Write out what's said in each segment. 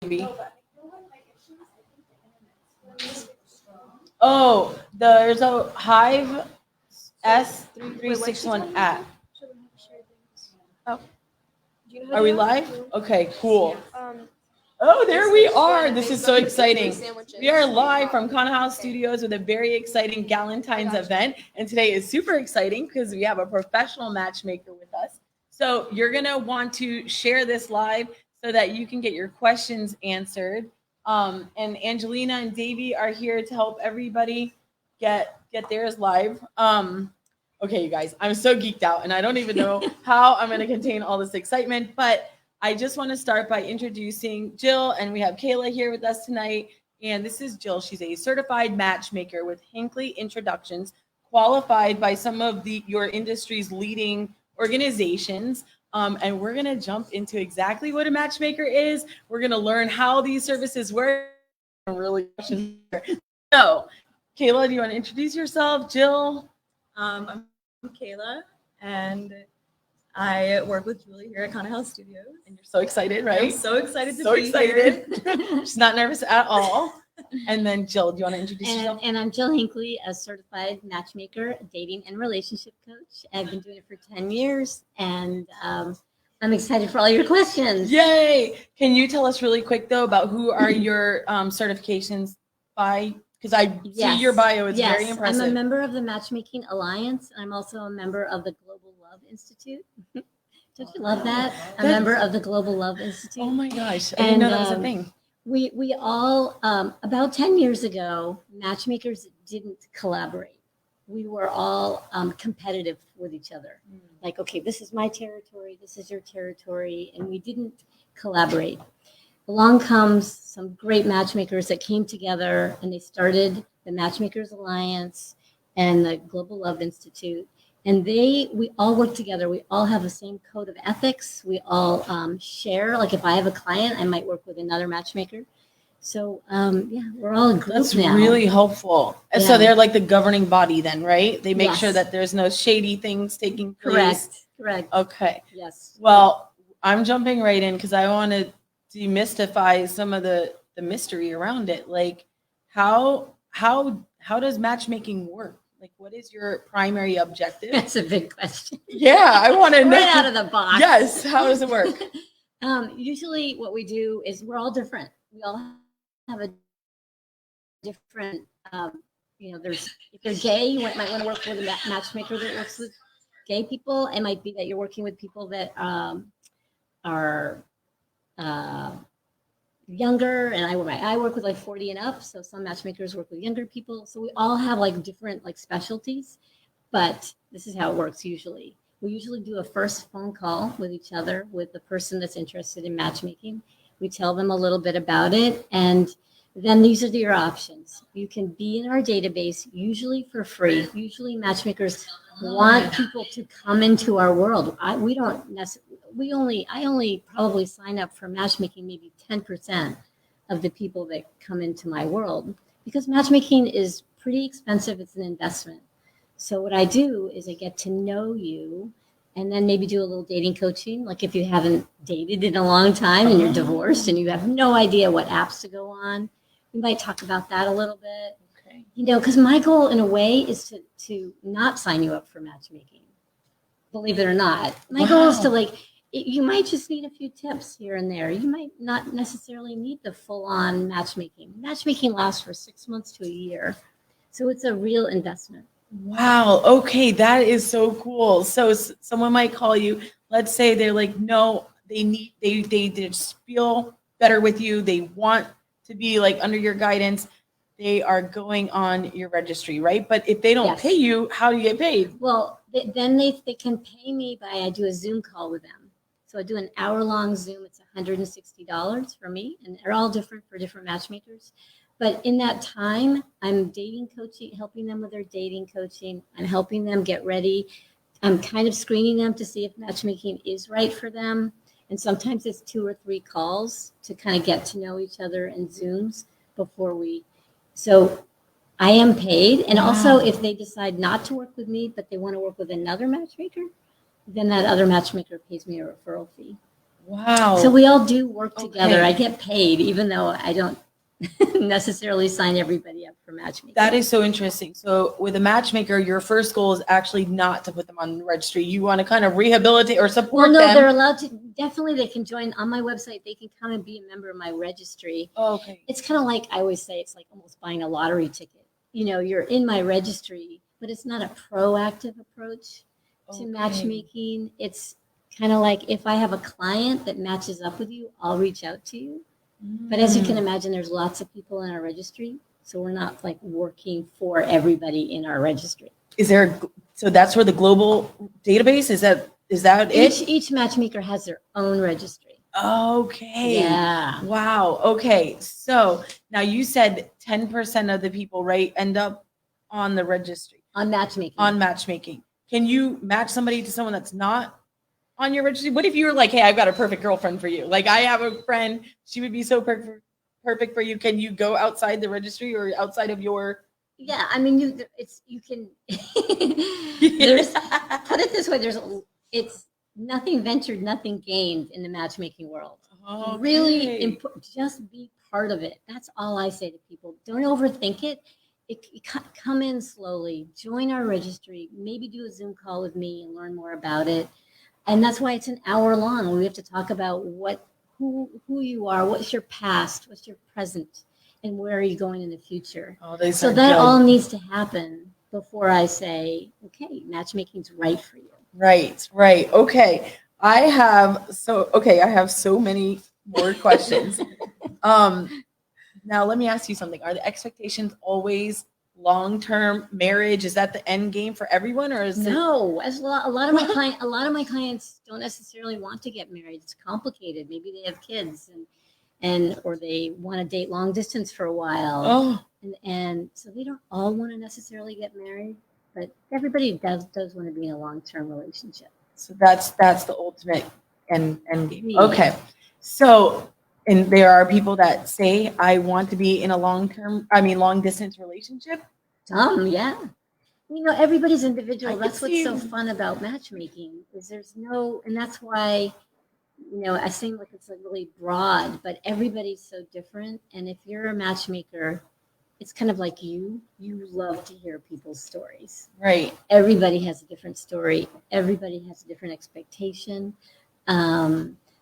Maybe. Oh, there's a Hive S3361 app. Oh, are we live? Okay, cool. Oh, there we are. This is so exciting. We are live from Con House Studios with a very exciting Galentines event. And today is super exciting because we have a professional matchmaker with us. So you're going to want to share this live so that you can get your questions answered. And Angelina and Davey are here to help everybody get theirs live. Okay, you guys, I'm so geeked out and I don't even know how I'm going to contain all this excitement, but I just want to start by introducing Jill, and we have Kayla here with us tonight. And this is Jill. She's a certified matchmaker with Hinckley Introductions, qualified by some of your industry's leading organizations. And we're going to jump into exactly what a matchmaker is. We're going to learn how these services work. Really, so Kayla, do you want to introduce yourself? Jill? I'm Kayla, and I work with Julie here at Con House Studios. And you're so excited, right? I'm so excited to be here. She's not nervous at all. And then Jill, do you want to introduce yourself? And I'm Jill Hinckley, a certified matchmaker, dating and relationship coach. I've been doing it for 10 years, and I'm excited for all your questions. Yay! Can you tell us really quick, though, about who are your certifications by? Because I see your bio. It's very impressive. I'm a member of the Matchmaking Alliance. I'm also a member of the Global Love Institute. Don't you love that? A member of the Global Love Institute. Oh my gosh, I didn't know that was a thing. We all, about 10 years ago, matchmakers didn't collaborate. We were all competitive with each other. Like, okay, this is my territory, this is your territory, and we didn't collaborate. Along comes some great matchmakers that came together, and they started the Matchmakers Alliance and the Global Love Institute. And we all work together. We all have the same code of ethics. We all share. Like if I have a client, I might work with another matchmaker. So we're all a group That's now. really helpful. And Yeah. so they're like the governing body then, right? They make Yes. sure that there's no shady things taking place. Correct. Okay. Yes. Well, I'm jumping right in because I want to demystify some of the mystery around it. Like how does matchmaking work? Like what is your primary objective? That's a big question. Yeah, I want to know. Right out of the box. Yes. How does it work? Usually what we do is we're all different. We all have a different, if you're gay, you might want to work with a matchmaker that works with gay people. It might be that you're working with people that are younger, and I work with like 40 and up, so some matchmakers work with younger people. So we all have like different like specialties, but this is how it works usually. We usually do a first phone call with each other with the person that's interested in matchmaking. We tell them a little bit about it, and then these are your options. You can be in our database, usually for free. Usually matchmakers want people to come into our world. I only probably sign up for matchmaking maybe 10% of the people that come into my world, because matchmaking is pretty expensive. It's an investment. So what I do is I get to know you, and then maybe do a little dating coaching. Like if you haven't dated in a long time and you're divorced and you have no idea what apps to go on, we might talk about that a little bit. Okay. Because my goal in a way is to not sign you up for matchmaking. Believe it or not. My goal is to you might just need a few tips here and there. You might not necessarily need the full-on matchmaking. Matchmaking lasts for 6 months to a year. So it's a real investment. Wow. Okay. That is so cool. So someone might call you, let's say they're like, no, they just feel better with you. They want to be like under your guidance. They are going on your registry, right? But if they don't pay you, how do you get paid? Well, then they can pay me I do a Zoom call with them. So I do an hour-long Zoom. It's $160 for me, and they're all different for different matchmakers. But in that time, I'm dating coaching, helping them with their dating coaching. I'm helping them get ready. I'm kind of screening them to see if matchmaking is right for them. And sometimes it's 2 or 3 calls to kind of get to know each other in Zooms before so I am paid. And also if they decide not to work with me, but they want to work with another matchmaker, then that other matchmaker pays me a referral fee. Wow. So we all do work together. Okay. I get paid, even though I don't necessarily sign everybody up for matchmaking. That is so interesting. So with a matchmaker, your first goal is actually not to put them on the registry. You want to kind of rehabilitate or support Well, no, them. they're allowed to. Definitely, they can join on my website. They can come and be a member of my registry. Oh, okay. It's kind of like I always say, it's like almost buying a lottery ticket. You know, you're in my registry, but it's not a proactive approach to matchmaking. It's kind of like if I have a client that matches up with you, I'll reach out to you. But as you can imagine, there's lots of people in our registry, so we're not like working for everybody in our registry. Is there? So that's where the global database is. That it? Each matchmaker has their own registry. Okay. Yeah. Wow. Okay. So now you said 10% of the people, right, end up on the registry. On matchmaking. On matchmaking. Can you match somebody to someone that's not on your registry? What if you were like, hey, I've got a perfect girlfriend for you? Like I have a friend, she would be so perfect for you. Can you go outside the registry or outside of your? Yeah, I mean, you can. There's put it this way: it's nothing ventured, nothing gained in the matchmaking world. Okay. Really, just be part of it. That's all I say to people. Don't overthink it. Come in slowly. Join our registry. Maybe do a Zoom call with me and learn more about it. And that's why it's an hour long. We have to talk about who you are, what's your past, what's your present, and where are you going in the future. So that all needs to happen before I say, okay, matchmaking's right for you. Right. Okay. I have so many more questions. Now let me ask you something. Are the expectations always long-term marriage? Is that the end game for everyone, or is no? As a lot of my clients don't necessarily want to get married. It's complicated. Maybe they have kids or they want to date long distance for a while. Oh. And so they don't all want to necessarily get married, but everybody does want to be in a long-term relationship. So that's the ultimate end game. Yeah. Okay. So, and there are people that say, I want to be in a long distance relationship. Yeah. You know, everybody's individual. That's what's see. so fun about matchmaking is and that's why, you know, I seem like it's like really broad, but everybody's so different. And if you're a matchmaker, it's kind of like you love to hear people's stories. Right. Everybody has a different story. Everybody has a different expectation.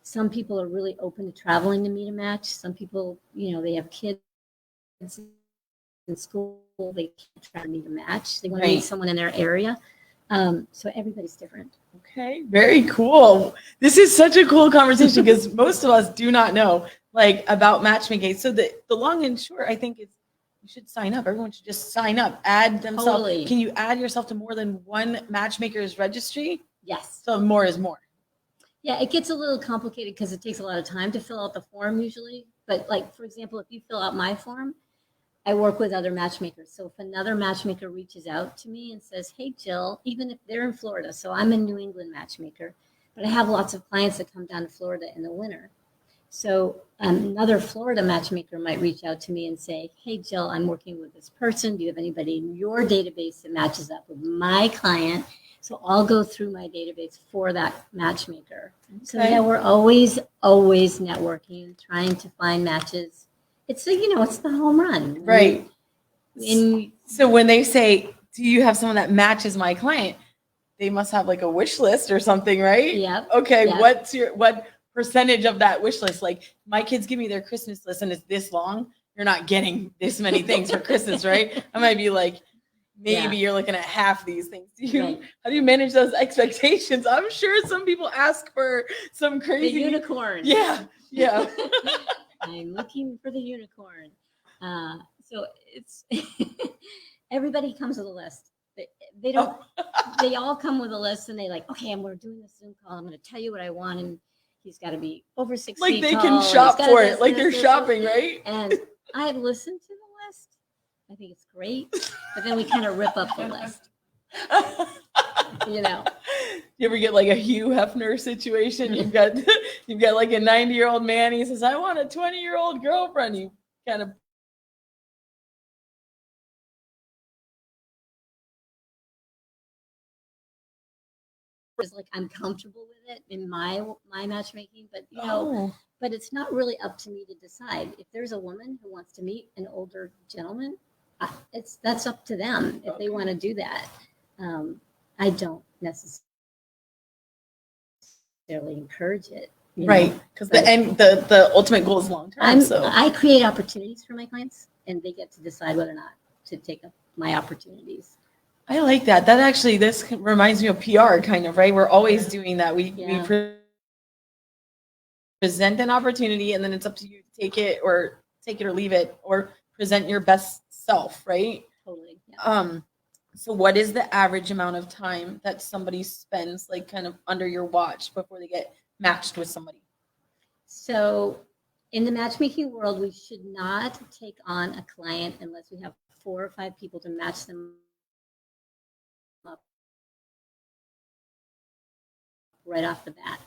Some people are really open to traveling to meet a match. Some people, you know, they have kids in school. They can't try to meet a match. They want to meet someone in their area. So everybody's different. Okay. Very cool. This is such a cool conversation because most of us do not know like about matchmaking. So the long and short, I think, is you should sign up. Everyone should just sign up, add themselves. Totally. Can you add yourself to more than one matchmaker's registry? Yes. So more is more. Yeah, it gets a little complicated because it takes a lot of time to fill out the form usually. But like, for example, if you fill out my form, I work with other matchmakers. So if another matchmaker reaches out to me and says, hey, Jill, even if they're in Florida, so I'm a New England matchmaker, but I have lots of clients that come down to Florida in the winter. So another Florida matchmaker might reach out to me and say, hey, Jill, I'm working with this person. Do you have anybody in your database that matches up with my client? So I'll go through my database for that matchmaker. Okay. So yeah, we're always networking, trying to find matches. It's it's the home run. Right. So when they say, do you have someone that matches my client? They must have like a wish list or something, right? Yeah. Okay. Yep. What percentage of that wish list? Like my kids give me their Christmas list and it's this long. You're not getting this many things for Christmas, right? I might be like, maybe you're looking at half these things. How do you manage those expectations? I'm sure some people ask for some crazy the unicorn. Yeah. I'm looking for the unicorn. So it's everybody comes with a list. They don't. They all come with a list, and they like, okay, we're doing this Zoom call. I'm going to tell you what I want, and he's got to be over 6 feet like they tall, can shop for it, like they're shopping, right? And I've listened to the list. I think it's great, but then we kind of rip up the list. You ever get like a Hugh Hefner situation? You've got like a 90-year-old man. He says, I want a 20-year-old girlfriend. You kind of It's like I'm comfortable with it in my matchmaking, but but it's not really up to me to decide. If there's a woman who wants to meet an older gentleman, that's up to them if they want to do that. I don't necessarily encourage it. Right, because the ultimate goal is long term. I create opportunities for my clients, and they get to decide whether or not to take up my opportunities. I like that. This reminds me of PR, kind of, right? We're always doing that. We present an opportunity, and then it's up to you to take it or leave it, or present your best self, right? Totally. Yeah. So what is the average amount of time that somebody spends, like, kind of under your watch before they get matched with somebody? So in the matchmaking world, we should not take on a client unless we have 4 or 5 people to match them up right off the bat.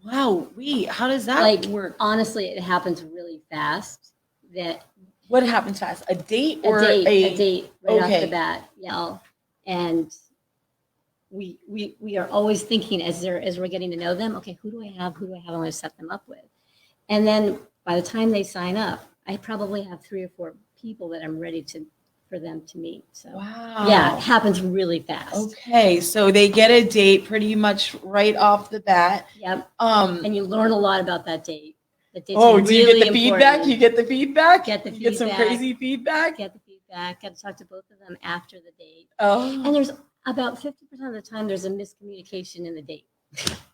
Wow, how does that work? Honestly, it happens really fast. What happens fast? A date or a date right off the bat? Yeah, and we are always thinking as we're getting to know them. Okay, who do I have? I want to set them up with, and then by the time they sign up, I probably have 3 or 4 people that I'm ready for them to meet. So wow, yeah, it happens really fast. Okay, so they get a date pretty much right off the bat. Yep. And you learn a lot about that date. Do you get the feedback? You get the feedback? Get the feedback. You get some crazy feedback? Get the feedback. Get to talk to both of them after the date. Oh. And there's about 50% of the time there's a miscommunication in the date.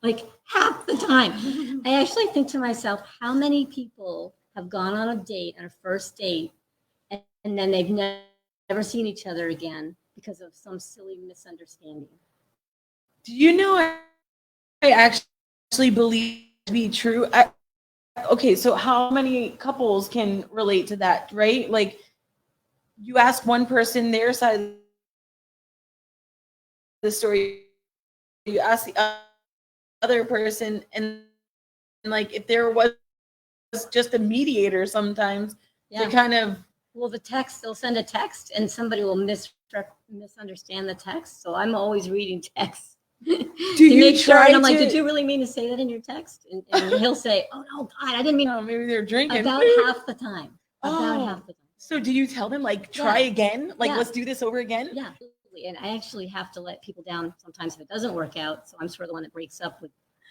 Like half the time. I actually think to myself, how many people have gone on a date, on a first date, and then they've never seen each other again because of some silly misunderstanding? Do you know I actually believe to be true? Okay, so how many couples can relate to that, right? Like, you ask one person their side of the story, you ask the other person, and like, if there was just a mediator sometimes, they kind of... Well, they'll send a text, and somebody will misunderstand the text, so I'm always reading text. Do you make sure? And I'm like, to... did you really mean to say that in your text? And he'll say, oh no, God, I didn't mean. Oh, maybe they're drinking. About half the time. About half the time. So do you tell them, like, try again? Like, let's do this over again? Yeah, absolutely. And I actually have to let people down sometimes if it doesn't work out. So I'm sort of the one that breaks up with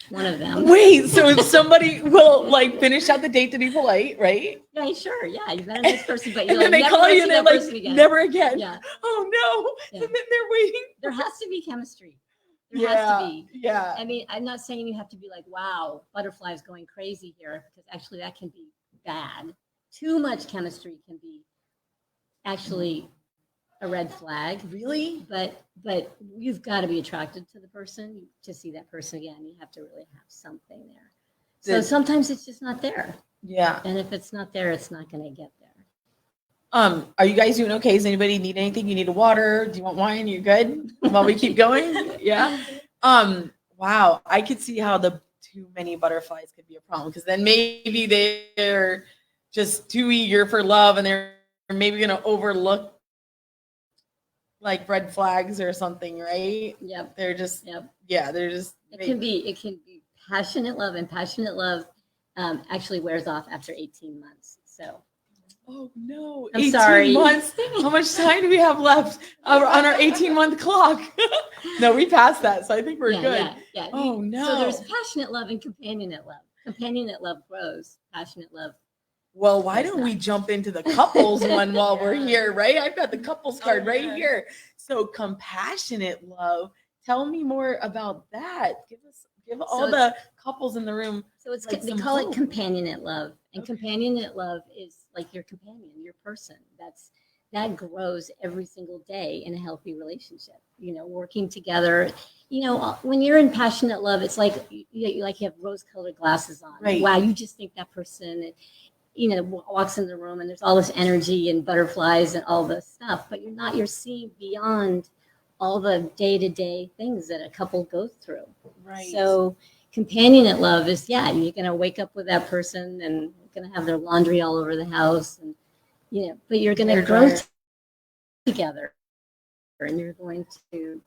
one of them. Wait, so if somebody will, like, finish out the date to be polite, right? Yeah, sure. Yeah, you met a nice person, but and then they call you and they're like, never again. Yeah. Oh no. Yeah. And then they're waiting. There has to be chemistry. There has to be. Yeah. I mean, I'm not saying you have to be like, wow, butterflies going crazy here, because actually that can be bad. Too much chemistry can be actually a red flag. Really? But you've got to be attracted to the person to see that person again. You have to really have something there. So sometimes it's just not there. Yeah. And if it's not there, it's not going to get there. Are you guys doing okay? Does anybody need anything? You need a water? Do you want wine? You good? While we keep going? Yeah. Wow. I could see how the too many butterflies could be a problem, because then maybe they're just too eager for love, and they're maybe going to overlook, like, red flags or something, right? Yep. They're just, yeah, they're just. It can be passionate love, and passionate love actually wears off after 18 months. So. Oh no! I'm sorry. Months. How much time do we have left on our 18-month clock? No, we passed that, so I think we're good. Yeah. Oh no! So there's passionate love and companionate love. Companionate love grows. Passionate love. Well, why don't we jump into the couples one while we're here, right? I've got the couples card right here. So compassionate love. Tell me more about that. Give all the couples in the room. So it's they call it companionate love, and companionate love is like your companion, your person. That grows every single day in a healthy relationship. You know, working together. You know, when you're in passionate love, it's like you have rose-colored glasses on. Right. Wow, you just think that person, you know, walks in the room and there's all this energy and butterflies and all this stuff, but you're seeing beyond all the day-to-day things that a couple goes through. Right. So companionate love is, you're going to wake up with that person and you're going to have their laundry all over the house, and, you know, but you're going to grow together, and you're going to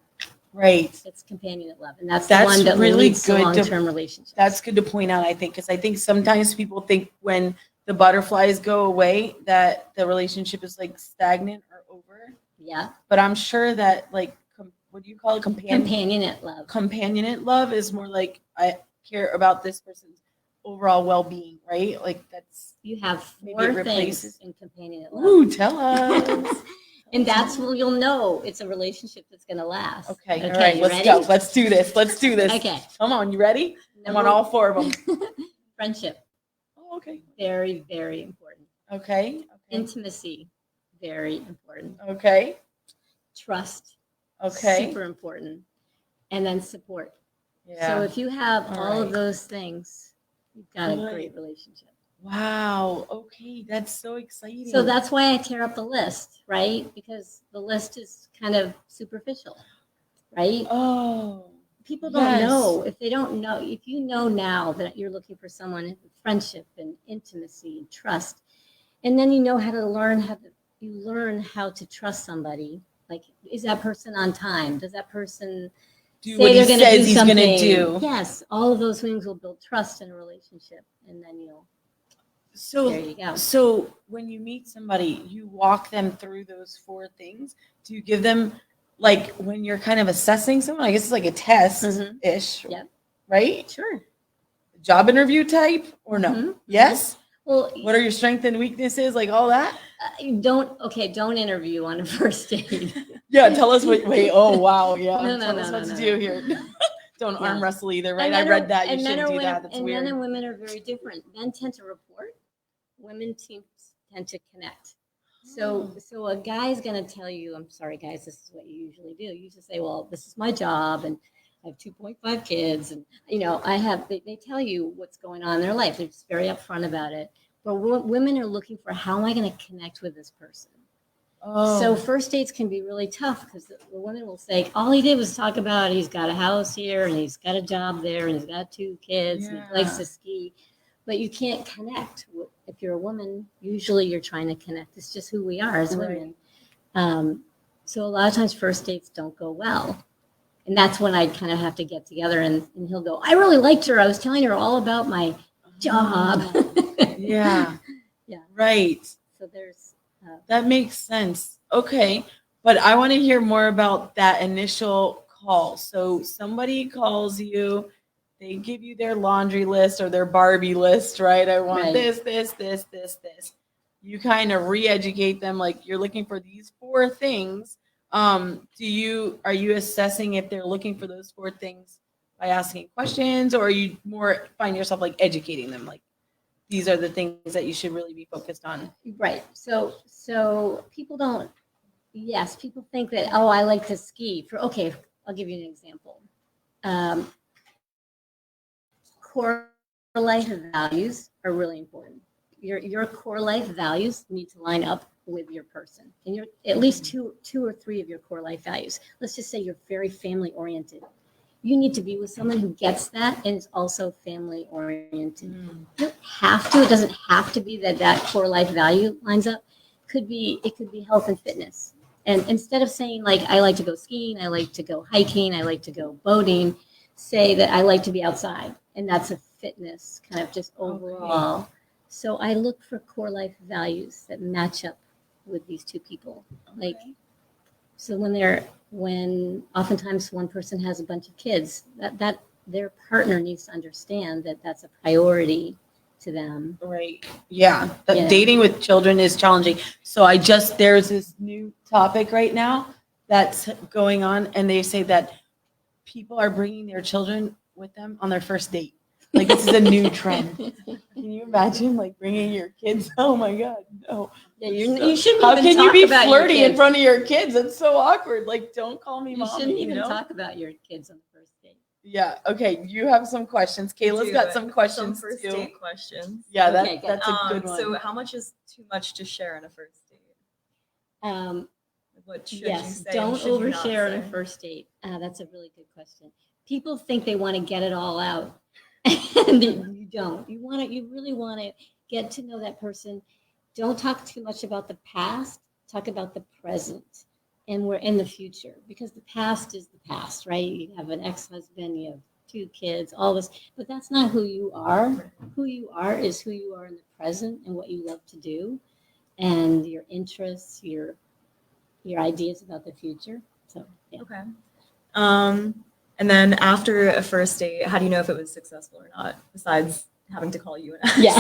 Right. It's companionate love, and that's the one that really leads to long-term relationships. That's good to point out, I think, because I think sometimes people think when the butterflies go away that the relationship is like stagnant or over. Yeah. But I'm sure that like what do you call it? Companionate love. Companionate love is more like I care about this person's overall well-being, right? Like that's you have 4 things in companionate love. Ooh, tell us. And that's when you'll know it's a relationship that's going to last. Okay. All right. Let's go. Let's do this. Okay. Come on. You ready? I want all 4 of them. Friendship. Oh, okay. Very, very important. Okay. Intimacy. Very important. Okay. Trust. Okay. Super important. And then support. Yeah. So if you have all of those things, you've got a great relationship. Wow. Okay. That's so exciting. So that's why I tear up the list, right? Because the list is kind of superficial, right? Oh. People don't know. If they don't know, if you know now that you're looking for someone in friendship and intimacy and trust, and then you know how to learn how to trust somebody. Like, is that person on time? Does that person do what he says he's going to do? Yes. All of those things will build trust in a relationship. And then there you go. So when you meet somebody, you walk them through those 4 things. Do you give them, like, when you're kind of assessing someone, I guess it's like a test-ish, right? Sure. Job interview type or no? Yes? Well, what are your strengths and weaknesses, like all that? Don't interview on a first date. Yeah, tell us oh, wow, yeah. Tell us what to do here. Don't arm wrestle either, right? I read that. You shouldn't do that. That's weird. Men and women are very different. Men tend to report. Women tend to connect. So a guy's going to tell you, I'm sorry, guys, this is what you usually do. You just say, well, this is my job, and I have 2.5 kids, and they tell you what's going on in their life. They're just very upfront about it. But women are looking for, how am I going to connect with this person? Oh. So first dates can be really tough because the women will say, all he did was talk about he's got a house here and he's got a job there and he's got 2 kids and he likes to ski. But you can't connect. If you're a woman, usually you're trying to connect. It's just who we are as women. So a lot of times first dates don't go well. And that's when I kind of have to get together and he'll go, I really liked her. I was telling her all about my job. Yeah. Right. So there's that makes sense. Okay. But I want to hear more about that initial call. So somebody calls you, they give you their laundry list or their Barbie list, right? I want this. You kind of re-educate them, like you're looking for these 4 things. Are you assessing if they're looking for those 4 things by asking questions, or are you more find yourself like educating them, like these are the things that you should really be focused on? Right. So people think that, oh, I like to ski. I'll give you an example. Core life values are really important. Your core life values need to line up with your person, and you're at least two or 3 of your core life values. Let's just say you're very family oriented. You need to be with someone who gets that and is also family oriented. You don't have to. It doesn't have to be that core life value lines up. It could be health and fitness. And instead of saying like, I like to go skiing, I like to go hiking, I like to go boating, say that I like to be outside. And that's a fitness kind of just overall. Okay. So I look for core life values that match up with these 2 people. Okay. So when oftentimes one person has a bunch of kids, that their partner needs to understand that that's a priority to them. Right. Yeah. Dating with children is challenging. So there's this new topic right now that's going on, and they say that people are bringing their children with them on their first date. Like, this is a new trend. Can you imagine, like, bringing your kids? Oh my God, no. Yeah, you shouldn't. How can you be flirty in front of your kids? It's so awkward. Like, don't call me mommy. You shouldn't even talk about your kids on the first date. Yeah. Okay. You have some questions. Kayla's got some questions. Some first date questions. Yeah, that's a good one. So, how much is too much to share on a first date? What should you say? Don't overshare on a first date. That's a really good question. People think they want to get it all out, and you don't. You really want to get to know that person. Don't talk too much about the past. Talk about the present. and we're in the future, because the past is the past, right? You have an ex-husband, you have 2 kids, all this, but that's not who you are. Who you are is who you are in the present and what you love to do, and your interests, your ideas about the future. So yeah. Okay. And then after a first date, how do you know if it was successful or not, besides having to call you and ask? Yeah.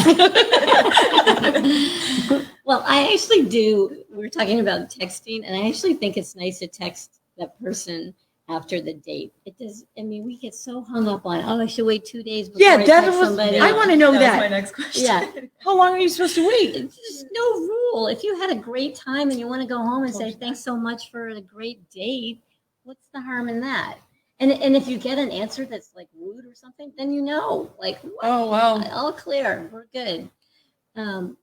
Well, I actually do. We're talking about texting, and I actually think it's nice to text that person after the date. It does. I mean, we get so hung up on, I should wait 2 days before I text somebody. I want to know That was that. my next question. Yeah. How long are you supposed to wait? It's just no rule. If you had a great time and you want to go home and say, thanks so much for a great date, what's the harm in that? And if you get an answer that's like rude or something, then you know, like, Oh, wow. all clear, we're good.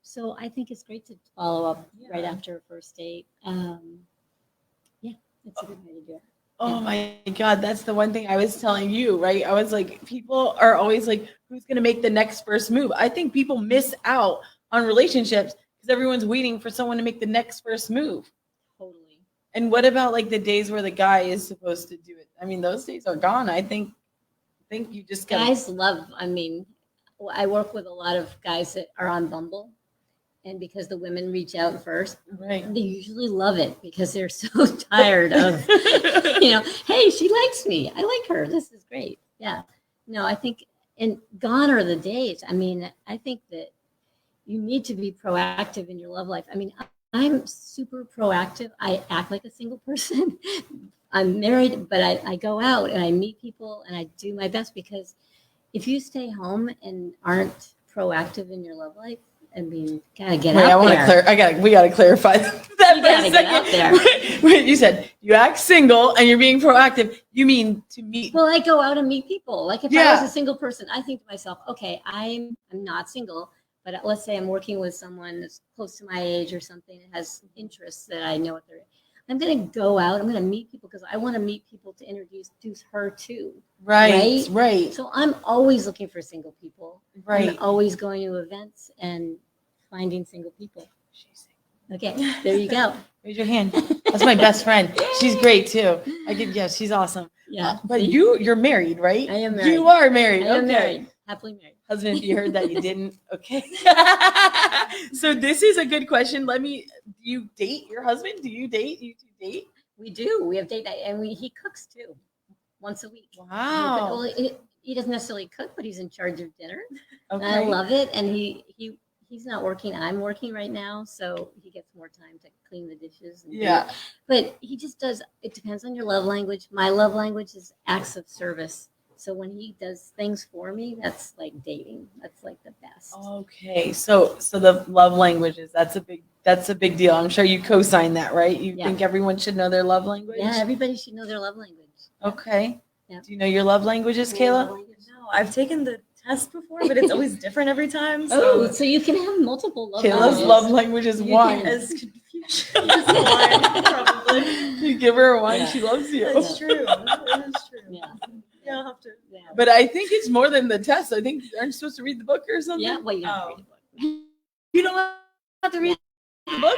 So I think it's great to follow up right after a first date. Yeah, that's a good way to do it. Oh my God, that's the one thing I was telling you, right? I was like, people are always like, who's going to make the next first move? I think people miss out on relationships because everyone's waiting for someone to make the next first move. Totally. And what about like the days where the guy is supposed to do it? I mean, those days are gone. I think you just got Guys love, I mean, I work with a lot of guys that are on Bumble. And because the women reach out first, right. They usually love it because they're so tired of, hey, she likes me. I like her. This is great. Yeah. No, I think, and gone are the days. I mean, I think that you need to be proactive in your love life. I mean, I'm super proactive. I act like a single person. I'm married, but I go out and I meet people and I do my best, because if you stay home and aren't proactive in your love life, I mean, gotta get out there. We gotta clarify that for a second. Out there. Wait, you said you act single and you're being proactive. You mean to meet? Well, I go out and meet people. Like if I was a single person, I think to myself, okay, I'm not single, but let's say I'm working with someone that's close to my age or something that has interests that I know what they're. I'm going to go out. I'm going to meet people because I want to meet people to introduce her to. Right. So I'm always looking for single people. Right. I'm always going to events and finding single people. Okay, there you go. Raise your hand. That's my best friend. She's great too. She's awesome. Yeah. But you're married, right? I am married. You are married. I am married. Happily married. Husband, if you heard that, you didn't. Okay. So this is a good question. Do you date your husband? Do you date? You two date? We do. We have date night, and he cooks too, once a week. Wow. Well, he doesn't necessarily cook, but he's in charge of dinner. Okay. And I love it. And he's not working. I'm working right now, so he gets more time to clean the dishes. And but he just does. It depends on your love language. My love language is acts of service. So when he does things for me, that's like dating. That's like the best. Okay. So the love languages, that's a big deal. I'm sure you co-sign that, right? You think everyone should know their love language? Yeah, everybody should know their love language. Okay. Yeah. Do you know your love languages, Kayla? No, I've taken the test before, but it's always different every time. So you can have multiple love languages. Kayla's love language is wine. As confusion as wine, probably. You give her a wine, she loves you. That's true. That is true. Yeah. Yeah, I'll have to. Yeah. But I think it's more than the test. I think aren't you supposed to read the book or something? Yeah. Well, you don't have to read the book. You don't have to read the book?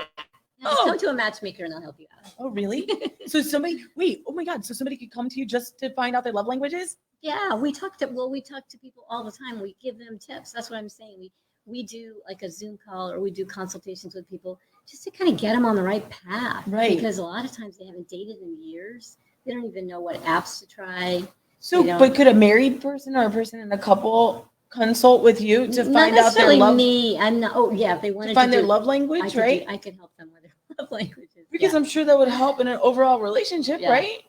Just come to a matchmaker and they'll help you out. Oh, really? So oh my God. So somebody could come to you just to find out their love languages? Yeah, we talk to people all the time. We give them tips. That's what I'm saying. We do like a Zoom call, or we do consultations with people just to kind of get them on the right path. Right. Because a lot of times they haven't dated in years. They don't even know what apps to try. So, but could a married person or a person in a couple consult with you to find out their love? Me. I'm not. Oh, yeah. If they wanted to find their love language, right? I could help them with their love languages. Because I'm sure that would help in an overall relationship, right?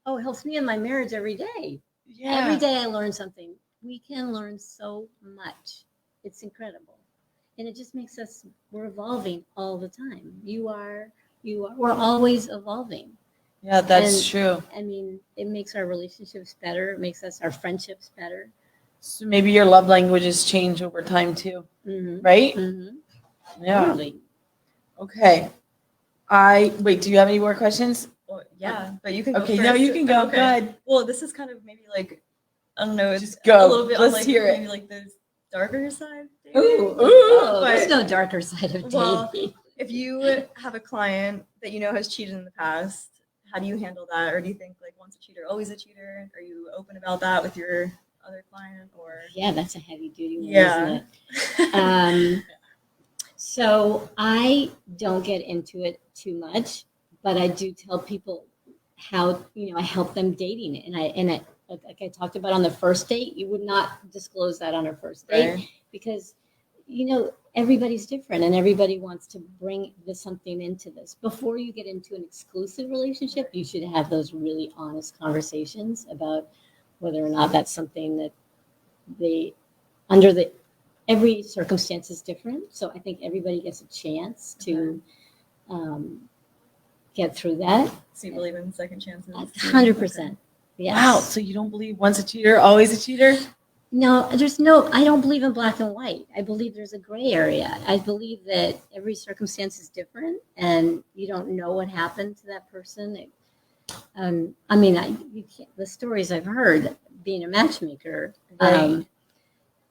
Oh, it helps me in my marriage every day. Yeah. Every day I learn something. We can learn so much. It's incredible. And it just makes we're evolving all the time. We're always evolving. Yeah, that's true. I mean, it makes our relationships better. It makes our friendships better. So maybe your love languages change over time too, right? Mm-hmm. Yeah. Totally. Okay. Wait, do you have any more questions? Well, yeah, but you can go Okay, first. no, you can go. Okay. Go ahead. Well, this is kind of maybe like, I don't know, it's Just go. a little bit Let's on like hear it. maybe like the darker side. Ooh. But- There's no darker side of dating. Well, If you have a client that you know has cheated in the past, how do you handle that? Or do you think like once a cheater, always a cheater? Are you open about that with your other client? Or Yeah, that's a heavy duty one, isn't it? So I don't get into it too much, but I do tell people how, I help them dating. And like I talked about on the first date, you would not disclose that on a first date Right. because, everybody's different and everybody wants to bring something into this. Before you get into an exclusive relationship, you should have those really honest conversations about whether or not that's something that every circumstance is different. So I think everybody gets a chance to get through that. So you believe in second chances? 100%. Yes. Wow. So you don't believe once a cheater, always a cheater? No, I don't believe in black and white. I believe there's a gray area. I believe that every circumstance is different and you don't know what happened to that person. The stories I've heard being a matchmaker, Right.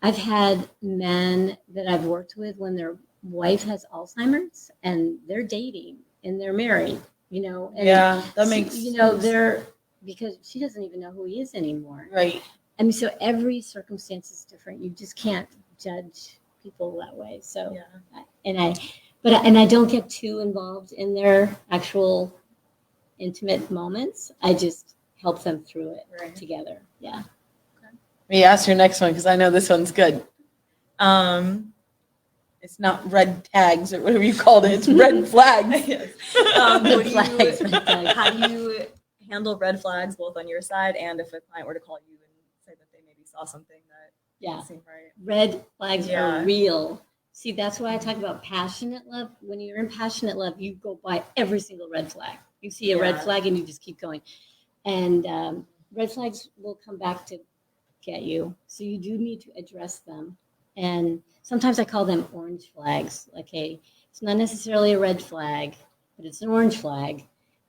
I've had men that I've worked with when their wife has Alzheimer's and they're dating and they're married, and Yeah, that makes they're because she doesn't even know who he is anymore. right. So every circumstance is different. You just can't judge people that way. So, Yeah. and I don't get too involved in their actual intimate moments. I just help them through it together. Yeah. Let me ask your next one because I know this one's good. It's not red tags or whatever you called it. It's red flags. Yes. Red flags. How do you handle red flags both on your side and if a client were to call you and say that they maybe saw something that didn't seem right? Red flags are real. See, that's why I talk about passionate love. When you're in passionate love, you go by every single red flag. You see a red flag and you just keep going. And red flags will come back to get you. So you do need to address them. And sometimes I call them orange flags. Like, hey, it's not necessarily a red flag, but it's an orange flag.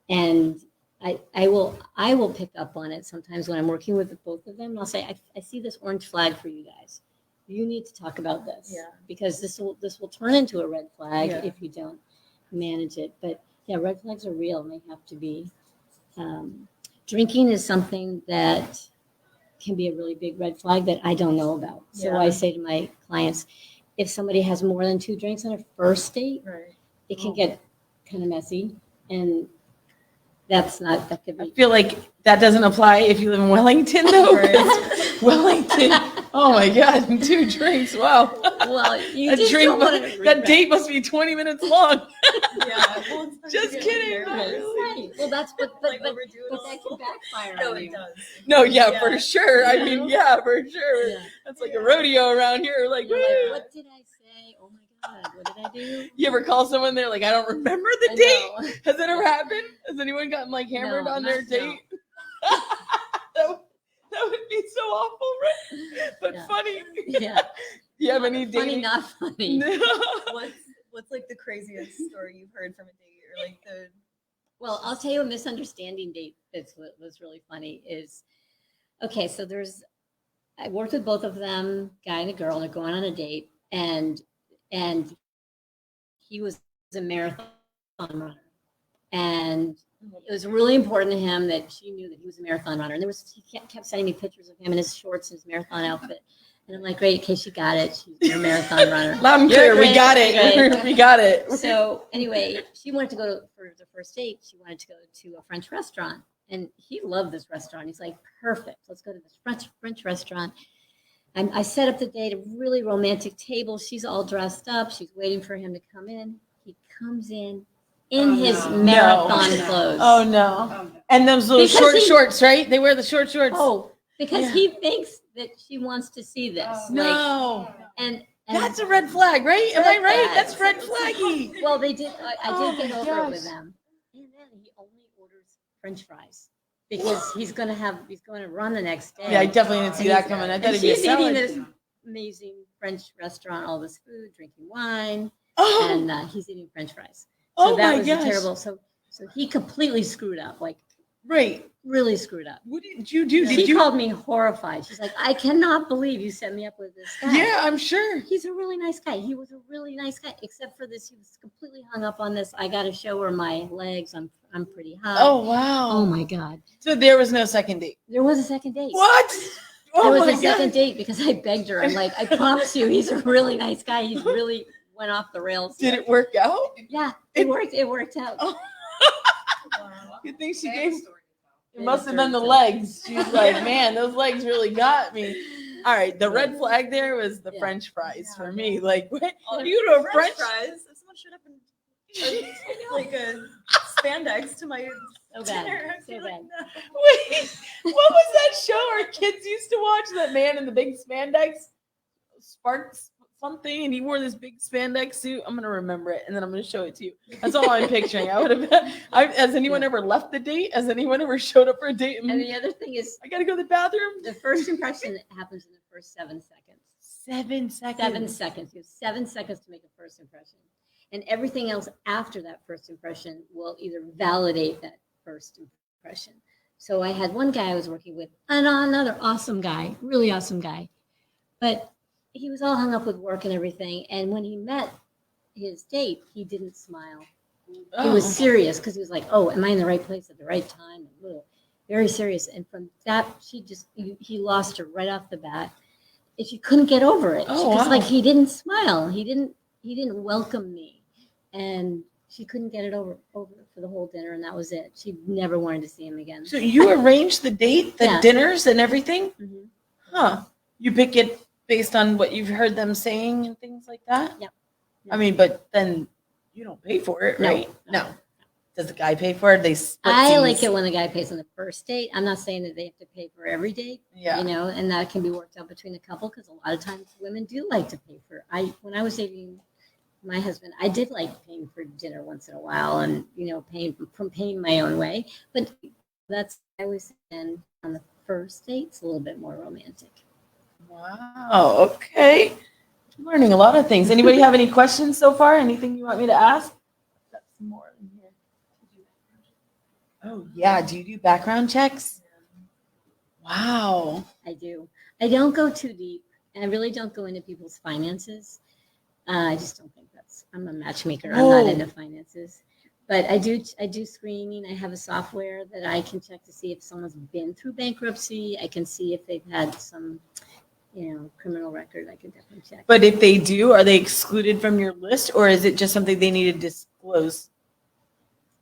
And I will pick up on it sometimes when I'm working with both of them. And I'll say, I see this orange flag for you guys. You need to talk about this because this will turn into a red flag if you don't manage it. But red flags are real and they have to be. Drinking is something that can be a really big red flag that I don't know about. So I say to my clients, if somebody has more than 2 drinks on a first date, it can get kind of messy. And that could be. I feel like that doesn't apply if you live in Wellington, though. Wellington. Oh my God, 2 drinks. Wow. Well, that date must be 20 minutes long. Well, just kidding. Right. Well, that's but that can backfire on you. It does. No, for sure. I mean, for sure. Yeah. That's like a rodeo around here. Like, You're like, what did I say? Oh my God, what did I do? You ever call someone? They're like, I don't remember the date. Has that ever happened? Has anyone gotten like hammered on their date? That would be so awful, right? But funny. Yeah. Do you have any Funny, dating? not funny. What's like the craziest story you've heard from a date or like the? Well, I'll tell you a misunderstanding date that's what was really funny is, okay, so I worked with both of them, guy and a girl, and they're going on a date, and he was a marathon runner. And it was really important to him that she knew that he was a marathon runner. And he kept sending me pictures of him in his shorts and his marathon outfit. And I'm like, great, okay, she got it. She's a marathon runner. I'm clear. We got it. We got it. So anyway, she wanted to go for the first date. She wanted to go to a French restaurant. And he loved this restaurant. He's like, perfect. Let's go to this French restaurant. And I set up the date, a really romantic table. She's all dressed up. She's waiting for him to come in. He comes in his marathon clothes. Oh, no. And those little shorts, right? They wear the short shorts. Oh, because he thinks that she wants to see this. No. And that's a red flag, right? Am I right? That's red flaggy. Well, they did. I did get over it with them. And then he only orders French fries because he's going to run the next day. Yeah, I definitely didn't see that coming. I thought it'd be a she's eating salad. this amazing French restaurant, all this food, drinking wine, Oh, and he's eating French fries. So oh that my was gosh. terrible. So he completely screwed up. Like Right. Really screwed up. What did you do? She called me horrified. She's like, I cannot believe you set me up with this guy. Yeah, I'm sure. He's a really nice guy. He was a really nice guy, except for this. He was completely hung up on this. I got to show her my legs. I'm pretty hot. Oh, wow. Oh, my God. So there was no second date? There was a second date. What? Oh, there was my a second God. date because I begged her. I'm like, I promise you, he's a really nice guy. He really went off the rails. Did it work out? Yeah, it worked. It worked out. Oh. You think she gave? It must have been the legs. She's like, man, those legs really got me. All right, the red flag there was the French fries for me. Like, what? You know, French fries. If someone showed up in like a spandex to my So bad. dinner, I'd So be like, bad. no. Wait, what was that show our kids used to watch? That man in the big spandex, Sparks something, and he wore this big spandex suit. I'm gonna remember it, and then I'm gonna show it to you. That's all I'm picturing. I would have. Has anyone ever left the date? Has anyone ever showed up for a date? And the other thing is, I gotta go to the bathroom. the first impression happens in the first 7 seconds. 7 seconds. 7 seconds. You have 7 seconds to make a first impression. And everything else after that first impression will either validate that first impression. So I had one guy I was working with, and another awesome guy, really awesome guy. But he was all hung up with work and everything. And when he met his date, he didn't smile. He was serious because he was like, oh, am I in the right place at the right time? Very serious. And from that, he lost her right off the bat. And she couldn't get over it. Oh, Because wow. like he didn't smile. He didn't welcome me. And she couldn't get it over for the whole dinner, and that was it. She never wanted to see him again. So you arranged the date, the Yeah. dinners, and everything? Mhm. Huh? You pick it based on what you've heard them saying and things like that? Yep. I mean, but then you don't pay for it, No, right? no. Does the guy pay for it? They split I fees? like it when the guy pays on the first date. I'm not saying that they have to pay for every date, Yeah. and that can be worked out between the couple because a lot of times women do like to pay for. When I was dating my husband, I did like paying for dinner once in a while, and paying my own way. But that's I always end on the first date. It's a little bit more romantic. Wow. Okay. I'm learning a lot of things. Anybody have any questions so far? Anything you want me to ask? Got some more in here. Oh yeah. Do you do background checks? Wow. I do. I don't go too deep, and I really don't go into people's finances. I just don't think I'm a matchmaker. I'm not into finances, but I do screening. I have a software that I can check to see if someone's been through bankruptcy. I can see if they've had some, criminal record. I can definitely check. But if they do, are they excluded from your list, or is it just something they need to disclose?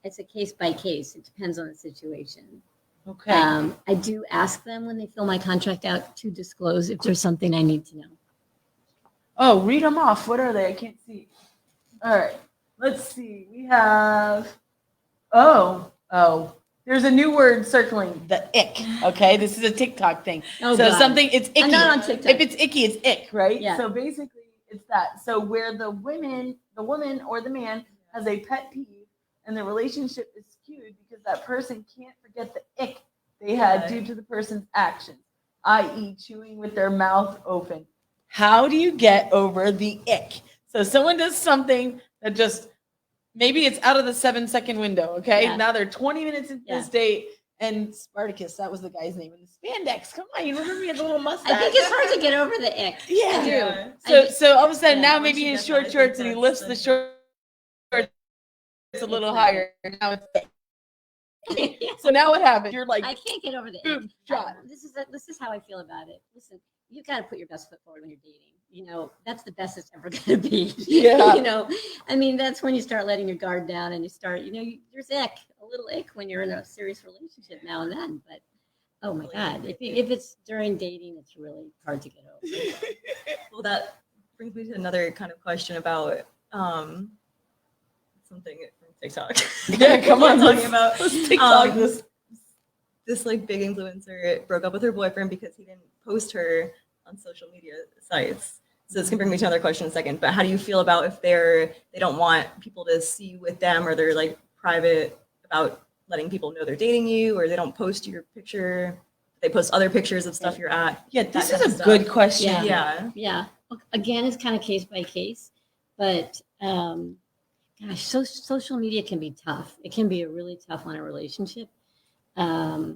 It's a case by case. It depends on the situation. Okay. I do ask them when they fill my contract out to disclose if there's something I need to know. Oh, read them off. What are they? I can't see. All right. Let's see. We have. Oh. There's a new word circling. The ick. Okay. This is a TikTok thing. Oh, so God. something. It's icky. I'm not on TikTok. If it's icky, it's ick, right? Yeah. So basically, it's that. So where the woman or the man has a pet peeve, and the relationship is skewed because that person can't forget the ick they had due to the person's actions, i.e., chewing with their mouth open. How do you get over the ick? So someone does something that just, maybe it's out of the 7-second window, okay? Yeah. Now they're 20 minutes into this date, and Spartacus, that was the guy's name, and the spandex, come on, you remember he had the little mustache? I think it's hard to get over the ick. Yeah. I do. So all of a sudden, now Once maybe you in get short that, I shorts, think and he that's lifts the shorts a little higher. Now it's ick. So now what happens? You're like, I can't get over the boom, ick. shot. This is how I feel about it. Listen, you got to put your best foot forward when you're dating. That's the best it's ever going to be. Yeah. I mean, that's when you start letting your guard down and you start, there's a little ick when you're in a serious relationship now and then. But oh my God, if it's during dating, it's really hard to get over. Well, that brings me to another kind of question about something from TikTok. Yeah, come on, talking about let's TikTok this. This like big influencer broke up with her boyfriend because he didn't post her on social media sites. So this can bring me to another question in a second. But how do you feel about if they don't want people to see you with them, or they're like private about letting people know they're dating you, or they don't post your picture, they post other pictures of stuff you're at? Yeah, this that is kind a of good stuff. question. Yeah. Again, it's kind of case by case, but gosh, social media can be tough. It can be a really tough on a relationship. I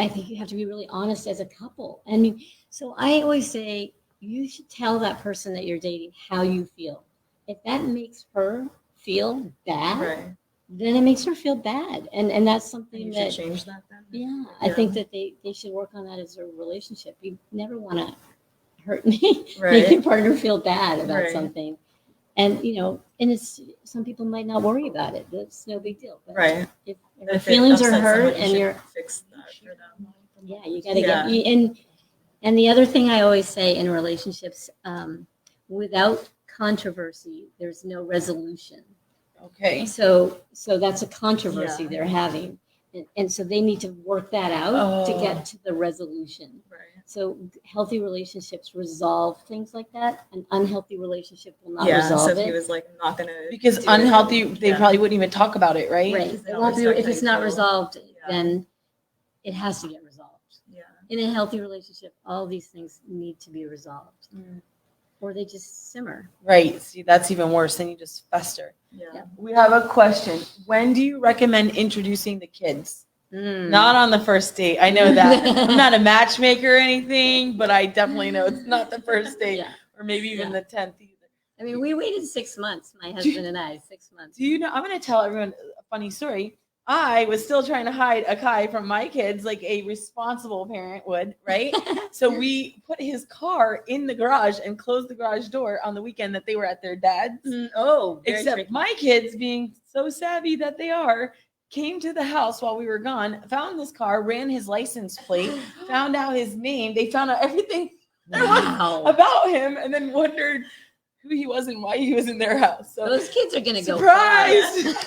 think you have to be really honest as a couple. And so I always say you should tell that person that you're dating how you feel. If that makes her feel bad, Right. then it makes her feel bad. And that's something You that should change that then. yeah, I think that they should work on that as a relationship. You never want to hurt me, make your partner feel bad about something. And and it's some people might not worry about it. That's no big deal. But if your feelings are hurt and you're fix that for them. Yeah, you got to get and the other thing I always say in relationships, without controversy, there's no resolution. Okay. So that's a controversy they're having. And so they need to work that out to get to the resolution. Right. So healthy relationships resolve things like that. An unhealthy relationship will not resolve it. So if he was like, I'm not going to. Because unhealthy, they probably wouldn't even talk about it, right? Right. It won't be, if it's not resolved, then it has to get resolved. Yeah. In a healthy relationship, all these things need to be resolved. Or they just simmer. Right. See, that's even worse. Then you just fester. Yeah. We have a question. When do you recommend introducing the kids? Not on the first date. I know that. I'm not a matchmaker or anything, but I definitely know it's not the first date or maybe even the 10th either. I mean, we waited 6 months, my husband and I, 6 months. Do you know, I'm going to tell everyone a funny story. I was still trying to hide Akai from my kids like a responsible parent would, right? So we put his car in the garage and closed the garage door on the weekend that they were at their dad's. Except tricky. My kids, being so savvy that they are, came to the house while we were gone, found this car, ran his license plate, found out his name. They found out everything there was about him and then wondered who he was and why he was in their house. So those kids are gonna go surprised.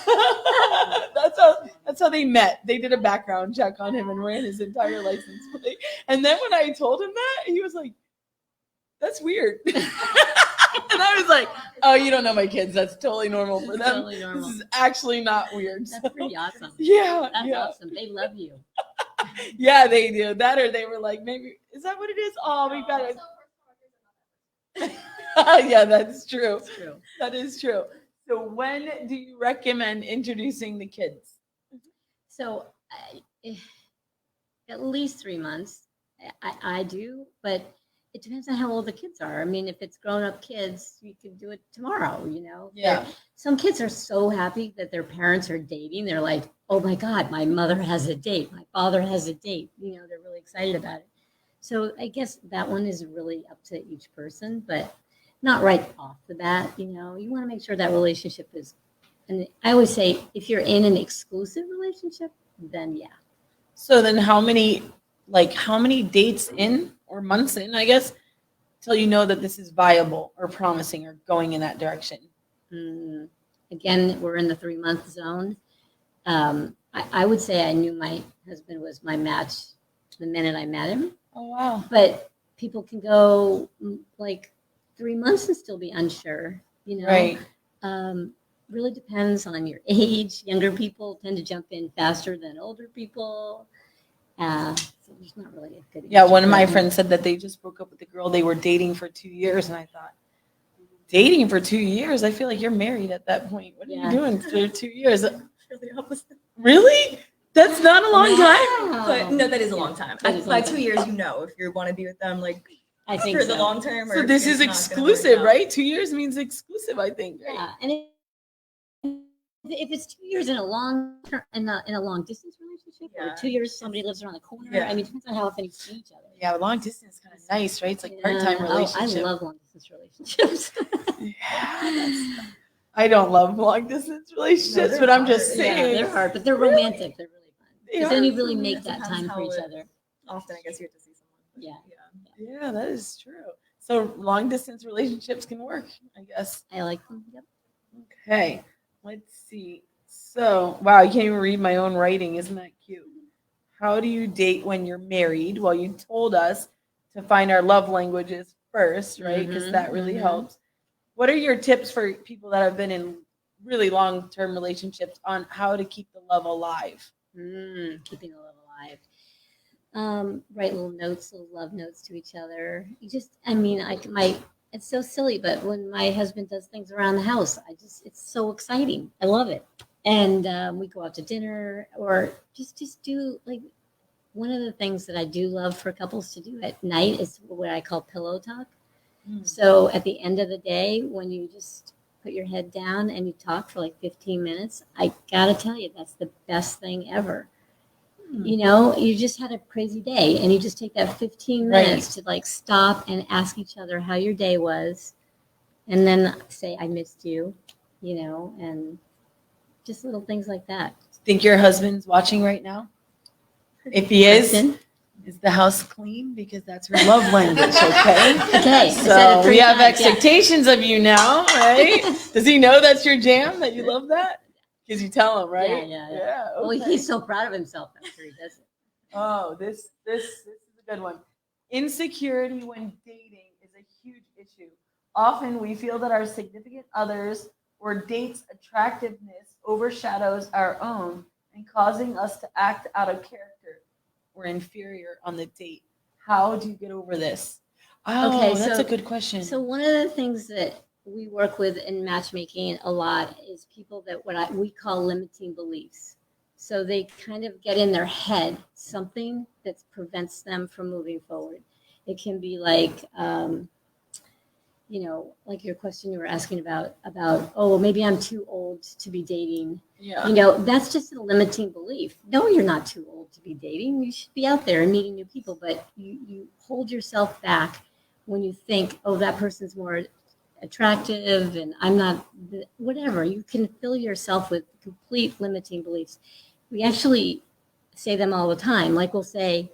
That's how they met. They did a background check on him and ran his entire license plate. And then when I told him that, he was like, "That's weird." And I was like, "Oh, you don't know my kids. That's totally normal for them. Totally normal. This is actually not weird." That's pretty awesome. Yeah, that's awesome. They love you. Yeah, they do. That or they were like, maybe is that what it is? Oh, we got it. Yeah, that's true. That's true. That is true. So when do you recommend introducing the kids? So at least 3 months. I do, but it depends on how old the kids are. I mean, if it's grown-up kids, you can do it tomorrow, Yeah. Some kids are so happy that their parents are dating. They're like, oh my God, my mother has a date. My father has a date. They're really excited about it. So I guess that one is really up to each person, but not right off the bat. You want to make sure that relationship is, and I always say, if you're in an exclusive relationship, then yeah. So then how many dates in or months in, I guess, till you know that this is viable or promising or going in that direction? Again, we're in the 3-month zone. I would say I knew my husband was my match the minute I met him. Oh, wow. But people can go like 3 months and still be unsure, Right. Really depends on your age. Younger people tend to jump in faster than older people. So there's not really a good. Yeah, one of my friends said that they just broke up with the girl they were dating for 2 years, and I thought, dating for 2 years? I feel like you're married at that point. What are you doing for 2 years? Really? That's not a long time. But no, that is a long time. By 2 years, if you want to be with them, like I think for the long term. So this is exclusive, right? 2 years means exclusive, I think. Right? Yeah, and if it's 2 years in a long term, in a long distance relationship, or 2 years somebody lives around the corner. I mean, it depends on how often you see each other. Yeah, long distance is kind of nice, right? It's like part-time relationship. I love long distance relationships. I don't love long distance relationships, but I'm just saying. Yeah, they're hard, but they're romantic. They're really fun. Because then you really make that time for each other. Often, I guess you have to see someone. Yeah, that is true. So long distance relationships can work, I guess. I like them. Yep. Okay, let's see. So, wow, I can't even read my own writing. Isn't that cute? How do you date when you're married? Well, you told us to find our love languages first, right? Because that really helps. What are your tips for people that have been in really long-term relationships on how to keep the love alive? Keeping the love alive. Write little notes, little love notes to each other. It's so silly, but when my husband does things around the house, it's so exciting. I love it. And we go out to dinner or just do like one of the things that I do love for couples to do at night is what I call pillow talk. So at the end of the day, when you just put your head down and you talk for like 15 minutes, I gotta tell you, that's the best thing ever. You know, you just had a crazy day and you just take that 15 minutes to like stop and ask each other how your day was and then say, I missed you, you know, and just little things like that. Think your husband's watching right now? If he is the house clean? Because that's her love language, okay? Okay. So we have expectations of you now, right? Does he know that's your jam, that you love that? Because you tell him, right? Yeah. Okay. Well, he's so proud of himself after he does it. Oh, this is a good one. Insecurity when dating is a huge issue. Often we feel that our significant others or date's attractiveness overshadows our own and causing us to act out of character or inferior on the date. How do you get over this? Oh, okay, that's a good question. So one of the things that we work with in matchmaking a lot is people that we call limiting beliefs. So they kind of get in their head something that prevents them from moving forward. It can be like, you know, like your question you were asking about, oh, maybe I'm too old to be dating. Yeah. You know, that's just a limiting belief. No, you're not too old to be dating. You should be out there and meeting new people, but you hold yourself back when you think, oh, that person's more attractive and I'm not, whatever. You can fill yourself with complete limiting beliefs. We actually say them all the time. Like we'll say,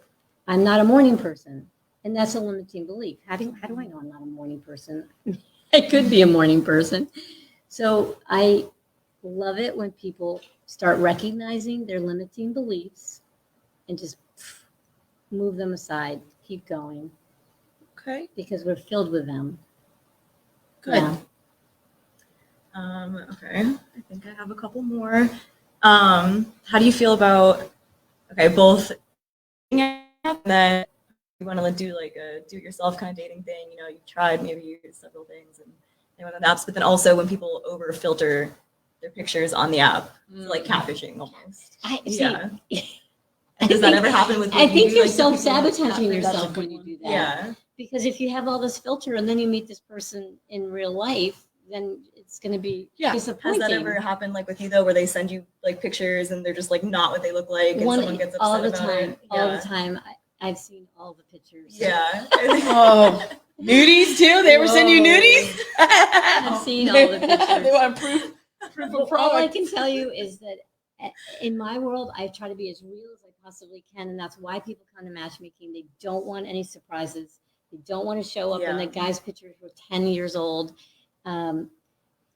I'm not a morning person. And that's a limiting belief. How do I know I'm not a morning person? I could be a morning person. So I love it when people start recognizing their limiting beliefs and just move them aside, keep going. Okay. Because we're filled with them. Good. Yeah. Okay. I think I have a couple more. How do you feel about, both and then you want to do like a do-it-yourself kind of dating thing, you know, you've tried maybe several things and they went on apps, but then also when people over filter their pictures on the app, it's like catfishing almost. Does that ever happen with you? I think you're self-sabotaging yourself when you do that. Yeah. Because if you have all this filter and then you meet this person in real life, then it's going to be disappointing. Has that ever happened like with you though, where they send you like pictures and they're just like not what they look like and someone gets upset all the about time, it? All the time. I've seen all the pictures. Yeah. Oh, nudies too? They ever send you nudies? I've seen all the pictures. They want proof of product. All I can tell you is that in my world, I try to be as real as I possibly can. And that's why people come to matchmaking. They don't want any surprises. They don't want to show up and the guy's pictures were 10 years old.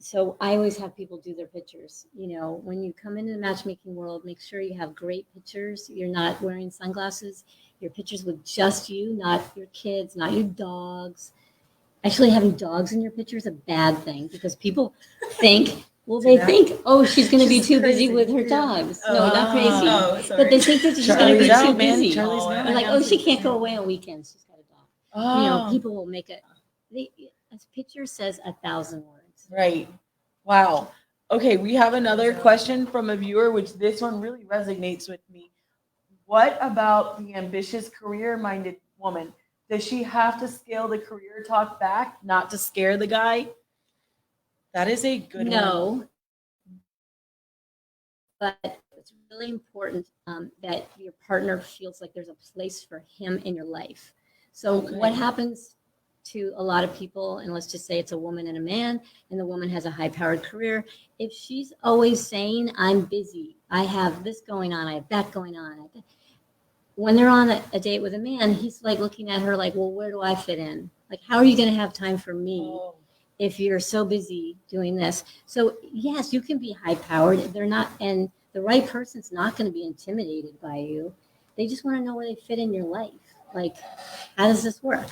So I always have people do their pictures. You know, when you come into the matchmaking world, make sure you have great pictures. You're not wearing sunglasses. Your pictures with just you, not your kids, not your dogs. Actually, having dogs in your picture is a bad thing because people think, oh, she's going to be too busy with her dogs. No, not crazy. But they think that she's going to be too busy. They're like, oh, she can't go away on weekends. She's got a dog. Oh. You know, people will make a picture says 1,000 words. Right. Wow. Okay, we have another question from a viewer, which this one really resonates with me. What about the ambitious, career-minded woman? Does she have to scale the career talk back, not to scare the guy? That is a good one. No. But it's really important that your partner feels like there's a place for him in your life. So what happens to a lot of people, and let's just say it's a woman and a man, and the woman has a high-powered career, if she's always saying, I'm busy, I have this going on, I have that going on, when they're on a date with a man, he's like looking at her like, well, where do I fit in? Like, how are you going to have time for me if you're so busy doing this? So yes, you can be high-powered. They're not, and the right person's not going to be intimidated by you. They just want to know where they fit in your life. Like, how does this work?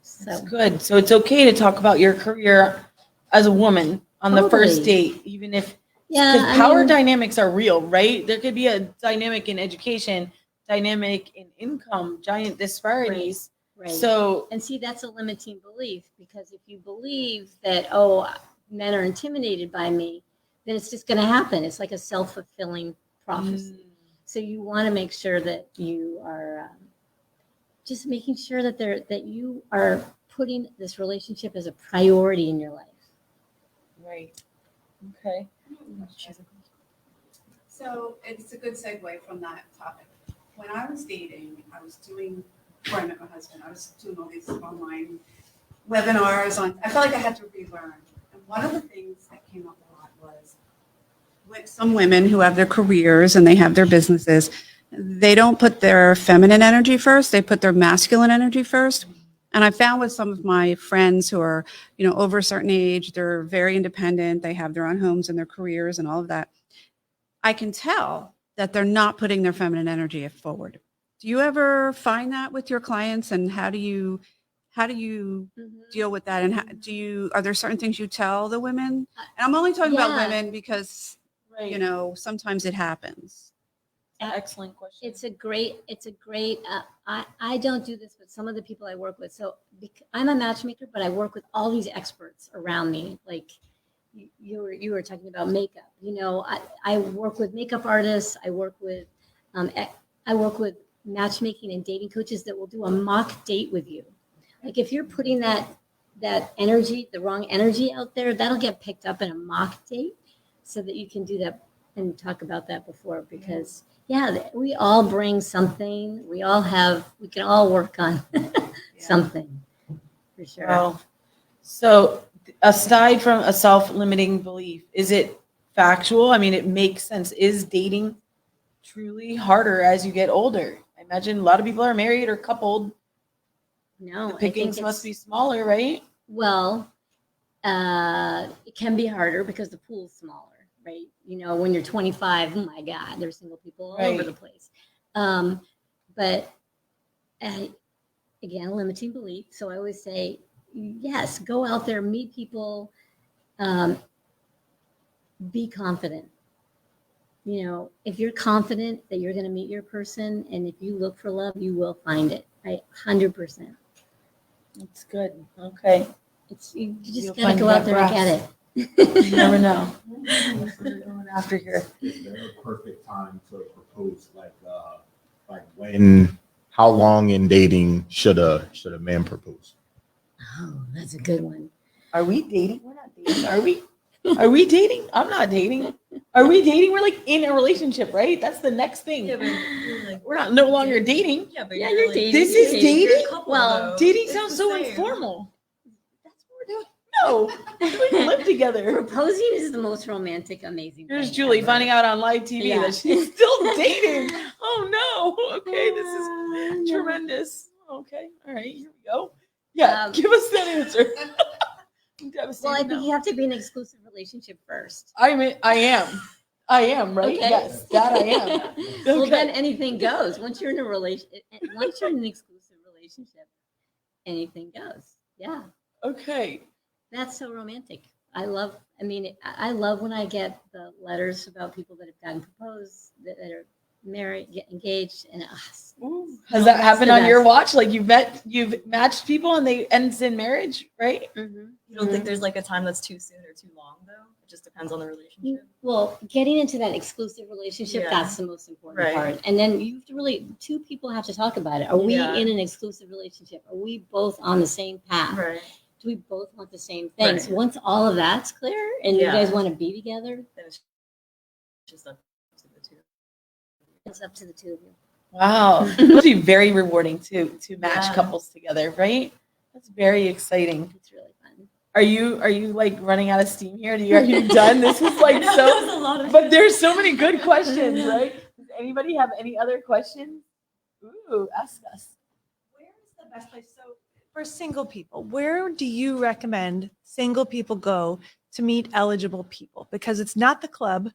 So that's good. So it's okay to talk about your career as a woman on the first date, even if because power dynamics are real, right? There could be a dynamic in education, dynamic in income, giant disparities. Right. So and see, that's a limiting belief because if you believe that men are intimidated by me, then it's just going to happen. It's like a self-fulfilling prophecy. So you want to make sure that you are just making sure that you are putting this relationship as a priority in your life. Right. Okay. So it's a good segue from that topic. When I was dating, before I met my husband, I was doing all these online webinars I felt like I had to relearn. And one of the things that came up a lot was with some women who have their careers and they have their businesses, they don't put their feminine energy first, they put their masculine energy first. And I found with some of my friends who are, over a certain age, they're very independent, they have their own homes and their careers and all of that. I can tell that they're not putting their feminine energy forward. Do you ever find that with your clients, and how do you deal with that? And are there certain things you tell the women? And I'm only talking about women because, sometimes it happens. Excellent question. It's a great, I don't do this with some of the people I work with. So I'm a matchmaker, but I work with all these experts around me. Like you were talking about makeup, I work with makeup artists. I work with matchmaking and dating coaches that will do a mock date with you. Like if you're putting that energy, the wrong energy out there, that'll get picked up in a mock date, so that you can do that and talk about that before, because we all bring something. We can all work on something for sure. Wow. So aside from a self-limiting belief, is it factual? I mean, it makes sense. Is dating truly harder as you get older? I imagine a lot of people are married or coupled. No, the pickings must be smaller, right? Well, it can be harder because the pool's smaller, right? When you're 25, oh my God, there's single people all over the place. But again, limiting belief. So I always say, yes, go out there, meet people, be confident. If you're confident that you're going to meet your person, and if you look for love, you will find it. 100%. That's good. Okay. You just got to go out there and get it. You never know. Going after here. Is there a perfect time to propose? How long in dating should a man propose? Oh, that's a good one. Are we dating? We're not dating. Are we? Are we dating? I'm not dating. Are we dating? We're like in a relationship, right? That's the next thing. Yeah, but we're no longer dating. Yeah, but Yeah, you're you're like, dating. This is You're dating? a couple, Well, though. Dating It's sounds the so same. informal. That's what we're doing. No, we live together. Proposing is the most romantic, amazing Here's thing Julie ever. finding out on live TV Yeah. that she's still dating. Oh no. Okay, this is tremendous. Okay, all right, here we go. Yeah, give us that answer. I'm devastated Well, I think now. you have to be in an exclusive relationship first. I am, right? Okay. Yes, that I am. Well, Okay. then anything goes. Once you're in an exclusive relationship, anything goes. Yeah. Okay. That's so romantic. I love when I get the letters about people that have gotten proposed, that are married, get engaged, and Ooh. Has that happened on your watch? Like you've matched people and they ends in marriage, right? mm-hmm. You don't think there's like a time that's too soon or too long, though? It just depends on the relationship. Well, getting into that exclusive relationship, Yeah. that's the most important Right. part. And then you have to two people have to talk about it. Are we Yeah. in an exclusive relationship? Are we both on the same path? Right. Do we both want the same things? Right. Once all of that's clear and you Yeah. guys want to be together, Then it's just up to the two. it's up to the two of you. Wow. It must be very rewarding to match Yeah. couples together, right? That's very exciting. It's really fun. Are you like running out of steam here? Are you done? This is like That so was a lot of. but there's so many good questions, right? Does anybody have any other questions? Ooh, ask us. Where is the best place? So for single people, where do you recommend single people go to meet eligible people? Because it's not the club.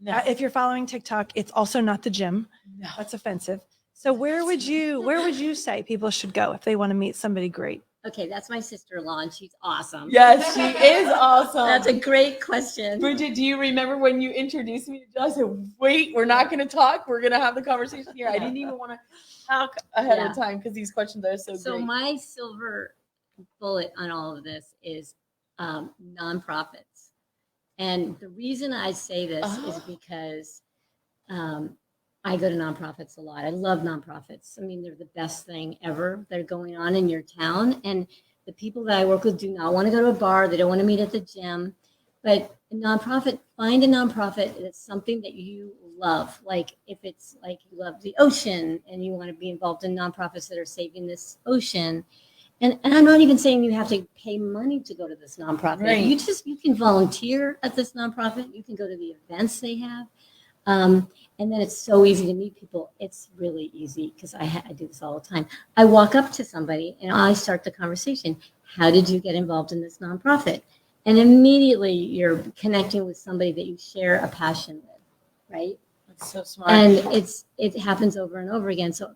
No. If you're following TikTok, it's also not the gym. No. That's offensive. So where would you say people should go if they want to meet somebody great? Okay, that's my sister-in-law, and she's awesome. Yes, she is awesome. That's a great question. Bridget, do you remember when you introduced me to Jill? I said, wait, we're not going to talk. We're going to have the conversation here. I didn't even want to talk ahead of time because these questions are so great. My silver bullet on all of this is nonprofits And the reason I say this is because I go to nonprofits a lot. I love nonprofits. I mean, they're the best thing ever that are going on in your town. And the people that I work with do not want to go to a bar. They don't want to meet at the gym. But a nonprofit, find a nonprofit that's something that you love. Like if it's like you love the ocean and you want to be involved in nonprofits that are saving this ocean. And I'm not even saying you have to pay money to go to this nonprofit. Right. You can volunteer at this nonprofit. You can go to the events they have. And then it's so easy to meet people. It's really easy because I do this all the time. I walk up to somebody and I start the conversation. How did you get involved in this nonprofit? And immediately you're connecting with somebody that you share a passion with, right? That's so smart. And it happens over and over again. So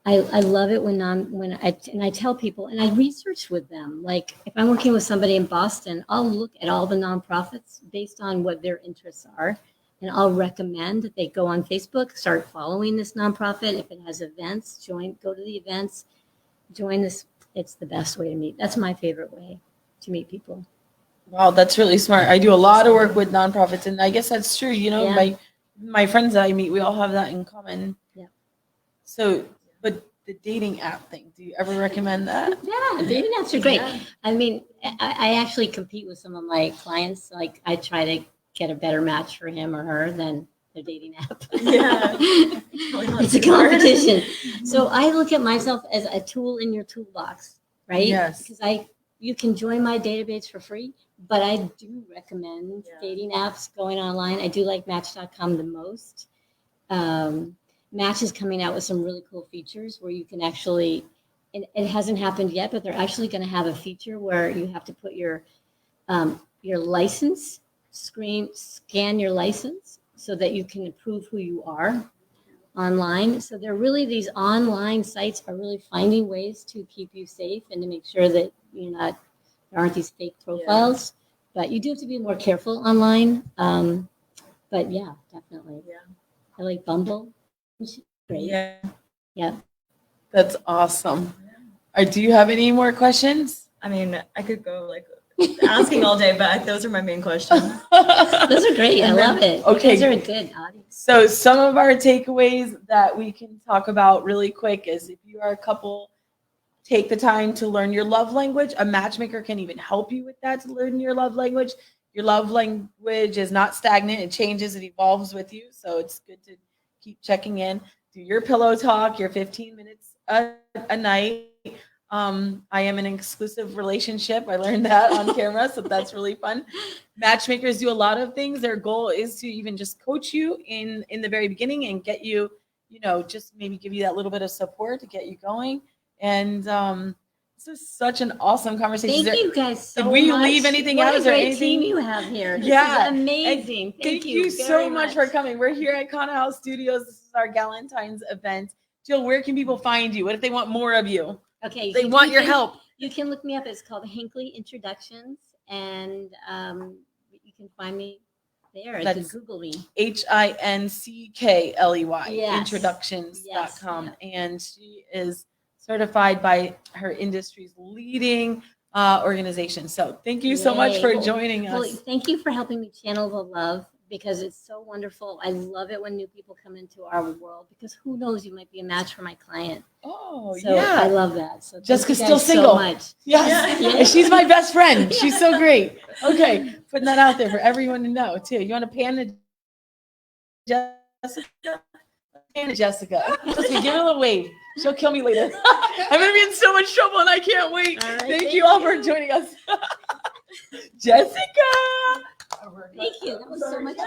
I love it when I tell people and I research with them. Like if I'm working with somebody in Boston, I'll look at all the nonprofits based on what their interests are. And I'll recommend that they go on Facebook, start following this nonprofit. If it has events, go to the events, join this. It's the best way to meet. That's my favorite way to meet people. Wow, that's really smart. I do a lot of work with nonprofits, and I guess that's true. You know, Yeah. my friends that I meet, we all have that in common. Yeah. So, but the dating app thing, do you ever recommend that? Yeah, dating apps are great. I mean, I actually compete with some of my clients. Like I try to get a better match for him or her than their dating app. Yeah. It's a competition. So I look at myself as a tool in your toolbox, right? Yes. Because you can join my database for free, but I do recommend dating apps going online. I do like Match.com the most. Match is coming out with some really cool features where you can actually, and it hasn't happened yet, but they're actually going to have a feature where you have to put your license scan your license so that you can prove who you are online. So these online sites are really finding ways to keep you safe and to make sure that there aren't these fake profiles. But you do have to be more careful online. But yeah, definitely. Yeah. I like Bumble. Great. Yeah. Yeah. That's awesome. Do you have any more questions? I mean, I could go like asking all day, but those are my main questions. Those are great. I love it. Okay. Those are a good audience. So some of our takeaways that we can talk about really quick is if you are a couple, take the time to learn your love language. A matchmaker can even help you with that, to learn your love language. Your love language is not stagnant. It changes, it evolves with you. So it's good to keep checking in. Do your pillow talk, your 15 minutes a night. I am in an exclusive relationship. I learned that on camera, so that's really fun. Matchmakers do a lot of things. Their goal is to even just coach you in the very beginning and get you, just maybe give you that little bit of support to get you going. And this is such an awesome conversation. Thank you guys so much. Did we much. leave anything What out? Is there great anything? team you have here. This Yeah. is amazing. Thank you very so much for coming. We're here at Con House Studios. This is our Galentines event. Jill, where can people find you? What if they want more of you? Okay. They want your help. You can look me up. It's called Hinckley Introductions, and you can find me there. That's You can Google me. Hinckley Yes. introductions.com. Yes. And she is certified by her industry's leading organization. So thank you so much Yay. for Well, joining Well, us. thank you for helping me channel the love because it's so wonderful. I love it when new people come into our world because who knows, you might be a match for my client. Oh, So I yeah. love that. So thank Jessica's you still guys single. so much. Yes. Yeah. And she's my best friend. She's so great. Okay. Putting that out there for everyone to know, too. You want to pan to Jessica? Pan to Jessica. Just give her a little wave. She'll kill me later. I'm going to be in so much trouble and I can't wait. All right, Thank you all for joining us. Jessica. Thank you. That was so much fun.